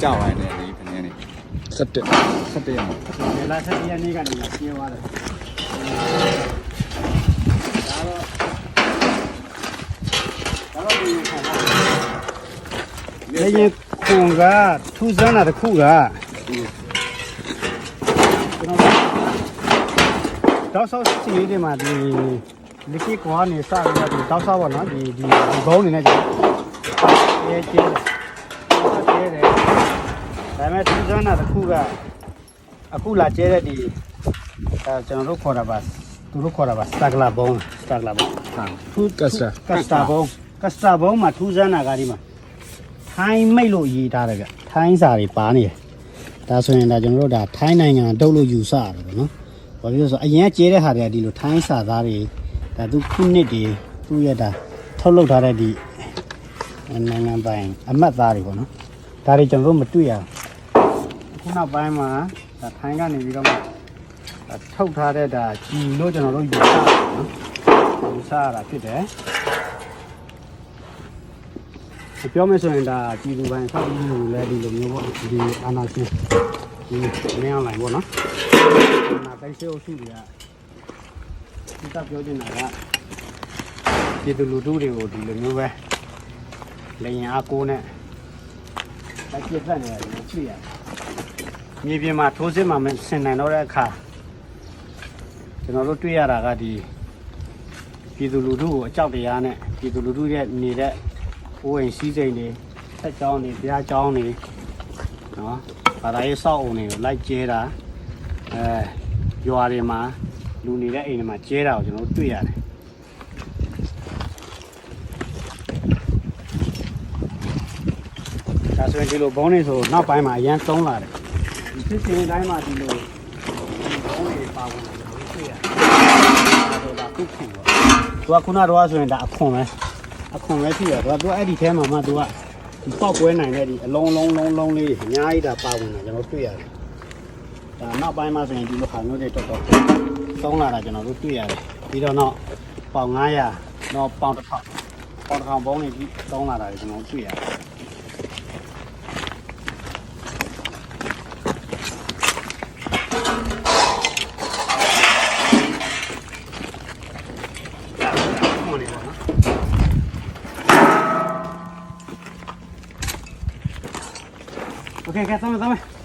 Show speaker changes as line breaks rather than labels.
ကြောက်ရတယ်ဒီခဏနေ17ရက်မှာ
လာ17ရက်နေ့ကနေပြေးသွားတယ်ဒါတော့ဒီခံတာလေခုံကထူးဆန်းတာတစ်ခုကတောက်ဆောက်စီလေးတွေမှာဒီလက်ရှိကွာနေစရတဲ့တောက်ဆောက်ပေါ့နော်ဒီဘုံနေနဲ့ကျဲကျဲတယ်ဒါပေမဲ့ထူးဆန်းတာတစ်ခုကအခုလာကျဲတဲ့ဒီကျွန်တော်တို့ခေါ်တာပါသူတို့ခေါ်တာပါစတာကလာဘုံဟာထူးကစတာဘုံမှာထူးဆန်းတာကဒီမှာထိုင်းမိတ်လို့ရေးထားတယ်ဗျထိုင်းစာတွေပါနေတယ်ဒါဆိုရင်ဒါကျွန်တော်တို့ဒါထိုင်းနိုင်ငံတုပ်လို့ယူဆရတယ်ပေါ့နော်ဘာဖြစ်လို့ဆိုအရင်ကကျဲတဲ့ဟာတွေကဒီလိုထိုင်းစာသားတွေဒါသူခုနှစ်တွေသူ့ရတာထုတ်လုပ်ထားတဲ့ဒီနိုင်ငံပိုင်အမတ်သားတွေပေါ့နော်ဒါတွေကျွန်တော်တို့မတွေ့ရဘူးခုနောက်ပိုင်းမှာဒါထိုင်းကနေပြီးတော့မှထုတ်ထားတဲ့ဒါကြည်လို့ကျွန်တော်တို့ယူဆတယ်နော်ယူဆရတာဖြစ်တယ်ပြောမယ်ဆိုရင်ဒါကြည်လူပိုင်းဆောက်ပြီးလို့လည်းဒီလိုမျိုးပေါ့ဒီအာနာရှင်ဒီနည်းအောင်လိုက်ပေါ့နော်နာတိုက်စေအုပ်စုတွေကဒီကပြောချင်တာကဒီလူတို့တွေကိုဒီလိုမျိုးပဲလေရင်အားကိုးနဲ့လက်ပြတ်နေရတယ်ကြည့်ရမြေပြင်မှာထိုးစစ်မှာဆင်နိုင်တော့တဲ့အခါကျွန်တော်တို့တွေ့ရတာကဒီပြည်သူလူထုကိုအကြောက်တရားနဲ့ပြည်သူလူထုရဲ့နေတဲ့အိုးအိမ်စီးစိမ်တွေဆက်ကြောင်းတွေပြားကြောင်းတွေနော်ဘာသာရေးစောက်အုံတွေကိုလိုက်ကျဲတာရွာတွေမှာလူနေတဲ့အိမ်တွေမှာကျဲတာကိုကျွန်တော်တို့တွေ့ရတယ်ဒါဆိုရင်ဒီလိုဘုံနေဆိုနောက်ပိုင်းမှာအရန်သုံးလာတယ်ဒီစစ်စင်တိုင်းမှာဒီလိုဘုံတွေပါဝင်တယ်ကျွန်တော်တွေ့ရတယ်ဒါခုခင်ပေါ့သူကခုနတော့ဆိုရင်ဒါအခွန်ပဲဖြစ်ရတော့သူအဲ့ဒီထဲမှာမှသူကဒီပေါက်ကွဲနိုင်တဲ့ဒီအလုံးလုံးလေးအများကြီးဒါပါဝင်တယ်ကျွန်တော်တွေ့ရတယ်ဒါနောက်ပိုင်းမှာဆိုရင်ဒီလိုဟာမျိုးတွေတော်သုံးလာတာကျွန်တော်တို့တွေ့ရတယ်ပြီးတော့နောက်ပေါင်900နောက်ပေါင်1000ဘုံတွေကြီးသုံးလာတာကျွန်တော်တွေ့ရတယ်โอเคแค่ซ้ำ